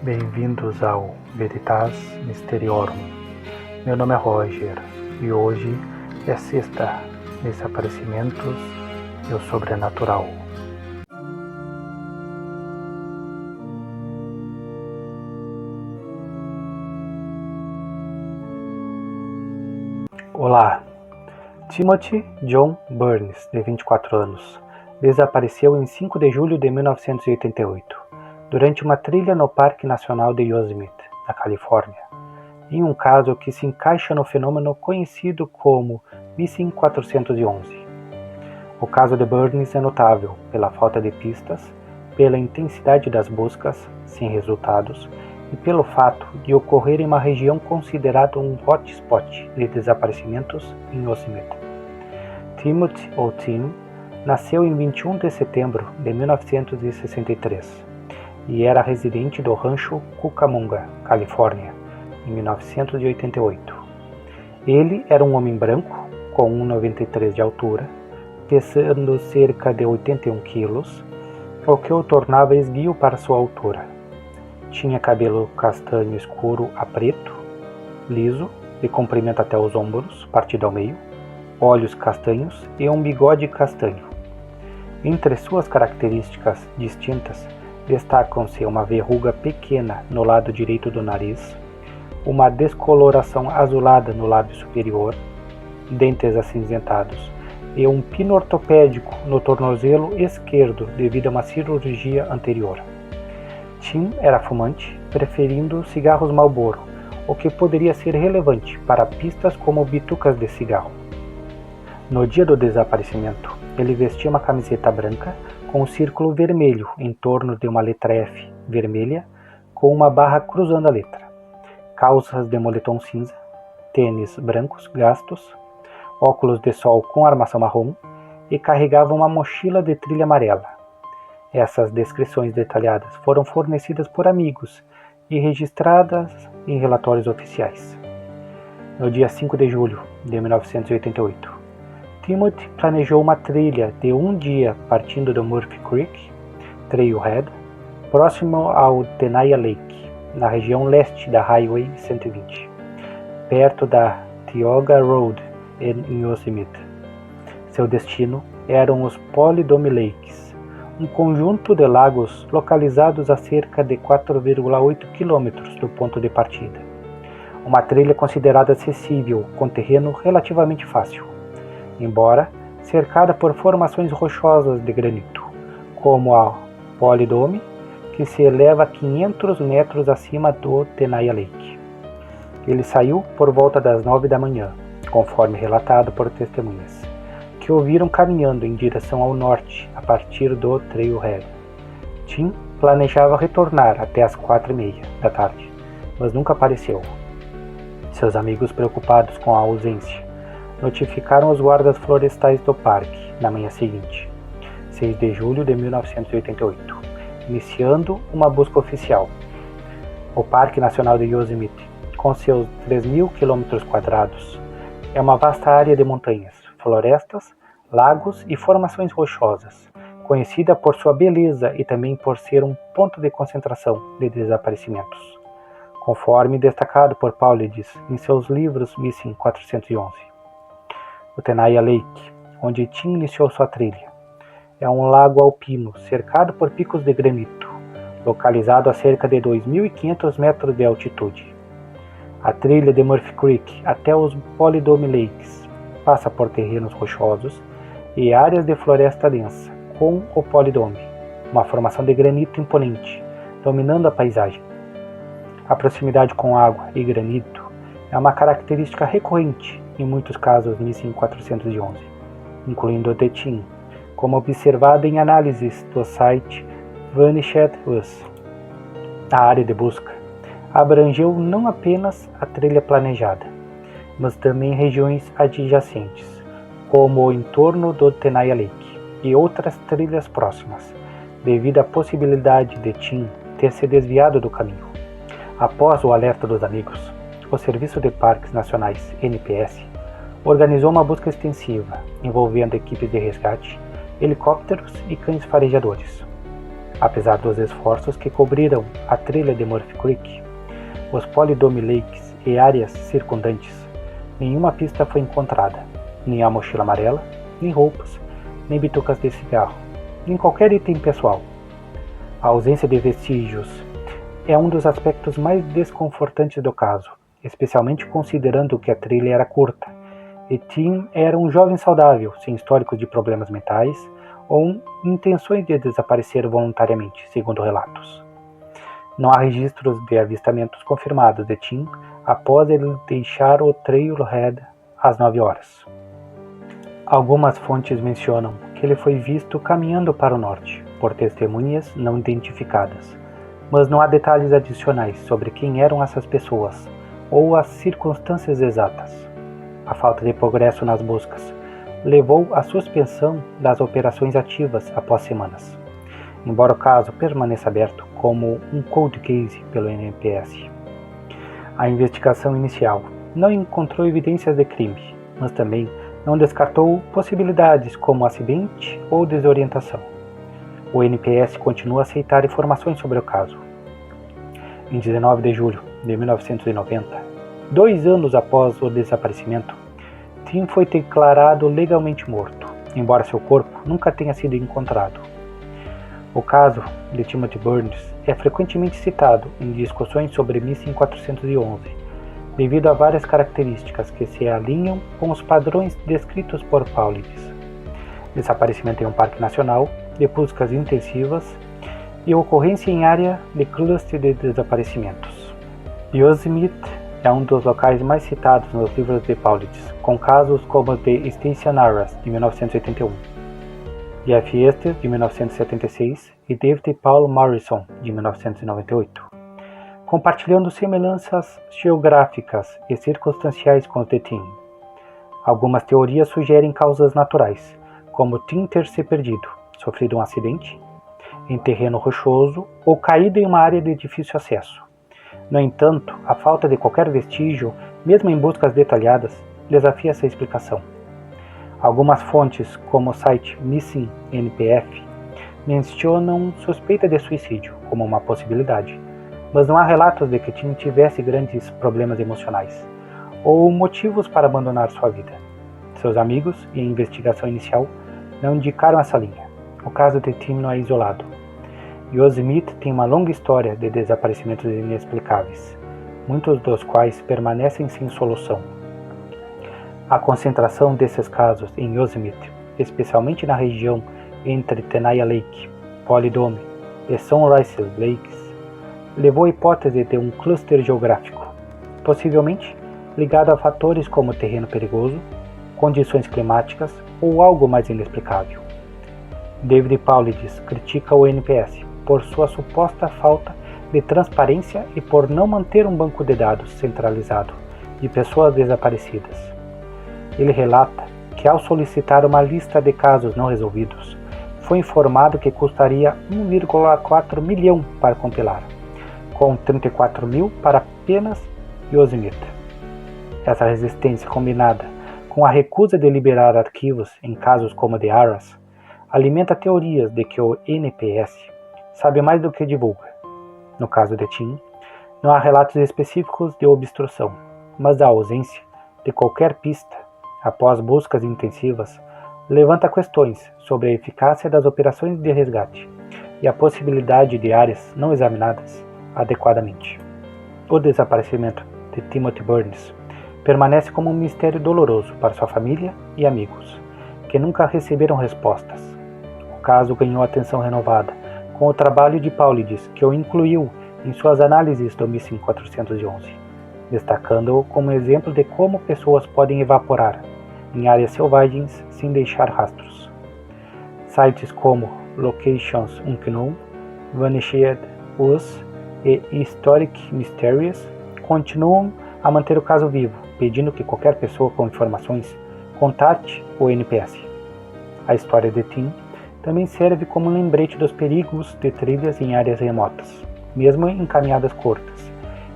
Bem-vindos ao Veritas Mysteriorum. Meu nome é Roger e hoje é sexta, Desaparecimentos e o Sobrenatural. Olá! Timothy John Burns, de 24 anos, desapareceu em 5 de julho de 1988, durante uma trilha no Parque Nacional de Yosemite, na Califórnia, em um caso que se encaixa no fenômeno conhecido como Missing 411. O caso de Burns é notável pela falta de pistas, pela intensidade das buscas, sem resultados, e pelo fato de ocorrer em uma região considerada um hotspot de desaparecimentos em Yosemite. Timothy, ou Tim, nasceu em 21 de setembro de 1963 e era residente do rancho Cucamonga, Califórnia, em 1988. Ele era um homem branco, com 1,93 de altura, pesando cerca de 81 quilos, o que o tornava esguio para sua altura. Tinha cabelo castanho escuro a preto, liso, de comprimento até os ombros, partido ao meio, olhos castanhos e um bigode castanho. Entre suas características distintas, destacam-se uma verruga pequena no lado direito do nariz, uma descoloração azulada no lábio superior, dentes acinzentados e um pino ortopédico no tornozelo esquerdo devido a uma cirurgia anterior. Tim era fumante, preferindo cigarros Marlboro, o que poderia ser relevante para pistas como bitucas de cigarro. No dia do desaparecimento, ele vestia uma camiseta branca com um círculo vermelho em torno de uma letra F vermelha com uma barra cruzando a letra, calças de moletom cinza, tênis brancos gastos, óculos de sol com armação marrom e carregava uma mochila de trilha amarela. Essas descrições detalhadas foram fornecidas por amigos e registradas em relatórios oficiais. No dia 5 de julho de 1988, Timothy planejou uma trilha de um dia partindo do Murphy Creek, Trailhead, próximo ao Tenaya Lake, na região leste da Highway 120, perto da Tioga Road em Yosemite. Seu destino eram os Polydome Lakes, um conjunto de lagos localizados a cerca de 4,8 km do ponto de partida. Uma trilha considerada acessível, com terreno relativamente fácil, embora cercada por formações rochosas de granito, como a Polydome, que se eleva a 500 metros acima do Tenaya Lake. Ele saiu por volta das 9 da manhã, conforme relatado por testemunhas, que o viram caminhando em direção ao norte a partir do Trailhead. Tim planejava retornar até as 4:30 da tarde, mas nunca apareceu. Seus amigos, preocupados com a ausência, notificaram os guardas florestais do parque na manhã seguinte, 6 de julho de 1988, iniciando uma busca oficial. O Parque Nacional de Yosemite, com seus 3.000 km², é uma vasta área de montanhas, florestas, lagos e formações rochosas, conhecida por sua beleza e também por ser um ponto de concentração de desaparecimentos, conforme destacado por Paulides em seus livros Missing 411. O Tenaya Lake, onde Tim iniciou sua trilha, é um lago alpino cercado por picos de granito, localizado a cerca de 2.500 metros de altitude. A trilha de Murphy Creek até os Polydome Lakes passa por terrenos rochosos e áreas de floresta densa, com o Polydome, uma formação de granito imponente, dominando a paisagem. A proximidade com água e granito é uma característica recorrente em muitos casos Missing 411, incluindo o de Tim, como observado em análises do site Vanished Us. A área de busca abrangeu não apenas a trilha planejada, mas também regiões adjacentes, como o entorno do Tenaya Lake e outras trilhas próximas, devido à possibilidade de Tim ter se desviado do caminho. Após o alerta dos amigos, o Serviço de Parques Nacionais, NPS, organizou uma busca extensiva, envolvendo equipes de resgate, helicópteros e cães farejadores. Apesar dos esforços que cobriram a trilha de Murphy Creek, os Polydome Lakes e áreas circundantes, nenhuma pista foi encontrada, nem a mochila amarela, nem roupas, nem bitucas de cigarro, nem qualquer item pessoal. A ausência de vestígios é um dos aspectos mais desconfortantes do caso, especialmente considerando que a trilha era curta e Tim era um jovem saudável, sem histórico de problemas mentais ou intenções de desaparecer voluntariamente, segundo relatos. Não há registros de avistamentos confirmados de Tim após ele deixar o Trailhead às 9 horas. Algumas fontes mencionam que ele foi visto caminhando para o norte, por testemunhas não identificadas, mas não há detalhes adicionais sobre quem eram essas pessoas ou as circunstâncias exatas. A falta de progresso nas buscas levou à suspensão das operações ativas após semanas, embora o caso permaneça aberto como um cold case pelo NPS. A investigação inicial não encontrou evidências de crime, mas também não descartou possibilidades como acidente ou desorientação. O NPS continua a aceitar informações sobre o caso. Em 19 de julho de 1990, 2 anos após o desaparecimento, Tim foi declarado legalmente morto, embora seu corpo nunca tenha sido encontrado. O caso de Timothy Burns é frequentemente citado em discussões sobre Missing 411, devido a várias características que se alinham com os padrões descritos por Paulides: desaparecimento em um parque nacional, de buscas intensivas e ocorrência em área de cluster de desaparecimentos. Yosemite é um dos locais mais citados nos livros de Paulides, com casos como o de Station Arras, de 1981, Jeff Estes, de 1976, e David Paul Morrison, de 1998, compartilhando semelhanças geográficas e circunstanciais com os de Tim. Algumas teorias sugerem causas naturais, como Tim ter se perdido, sofrido um acidente em terreno rochoso ou caído em uma área de difícil acesso. No entanto, a falta de qualquer vestígio, mesmo em buscas detalhadas, desafia essa explicação. Algumas fontes, como o site Missing NPF, mencionam suspeita de suicídio como uma possibilidade, mas não há relatos de que Tim tivesse grandes problemas emocionais ou motivos para abandonar sua vida. Seus amigos e a investigação inicial não indicaram essa linha. O caso de Tim não é isolado. Yosemite tem uma longa história de desaparecimentos inexplicáveis, muitos dos quais permanecem sem solução. A concentração desses casos em Yosemite, especialmente na região entre Tenaya Lake, Polydome e Sunrise Lakes, levou à hipótese de um cluster geográfico, possivelmente ligado a fatores como terreno perigoso, condições climáticas ou algo mais inexplicável. David Paulides critica o NPS por sua suposta falta de transparência e por não manter um banco de dados centralizado de pessoas desaparecidas. Ele relata que, ao solicitar uma lista de casos não resolvidos, foi informado que custaria 1,4 milhão para compilar, com 34 mil para apenas Yosemite. Essa resistência, combinada com a recusa de liberar arquivos em casos como o de Arras, alimenta teorias de que o NPS sabe mais do que divulga. No caso de Tim, não há relatos específicos de obstrução, mas a ausência de qualquer pista após buscas intensivas levanta questões sobre a eficácia das operações de resgate e a possibilidade de áreas não examinadas adequadamente. O desaparecimento de Timothy Burns permanece como um mistério doloroso para sua família e amigos, que nunca receberam respostas. O caso ganhou atenção renovada com o trabalho de Paulides, que o incluiu em suas análises do Missing 411, destacando-o como exemplo de como pessoas podem evaporar em áreas selvagens sem deixar rastros. Sites como Locations Unknown, Vanished Us e Historic Mysteries continuam a manter o caso vivo, pedindo que qualquer pessoa com informações contate o NPS. A história de Tim também serve como um lembrete dos perigos de trilhas em áreas remotas, mesmo em caminhadas curtas,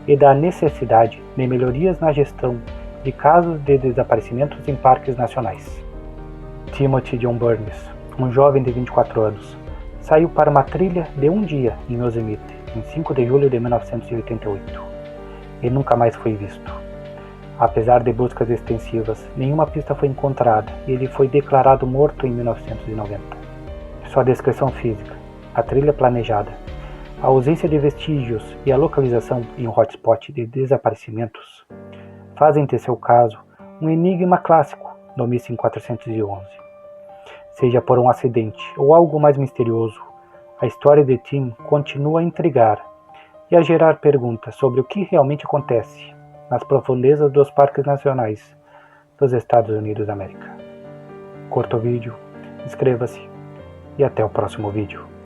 e da necessidade de melhorias na gestão de casos de desaparecimentos em parques nacionais. Timothy John Burns, um jovem de 24 anos, saiu para uma trilha de um dia em Yosemite, em 5 de julho de 1988, e nunca mais foi visto. Apesar de buscas extensivas, nenhuma pista foi encontrada e ele foi declarado morto em 1990. Sua descrição física, a trilha planejada, a ausência de vestígios e a localização em um hotspot de desaparecimentos fazem de seu caso um enigma clássico do Missing 411. Seja por um acidente ou algo mais misterioso, a história de Tim continua a intrigar e a gerar perguntas sobre o que realmente acontece nas profundezas dos parques nacionais dos Estados Unidos da América. Curta o vídeo, inscreva-se e até o próximo vídeo.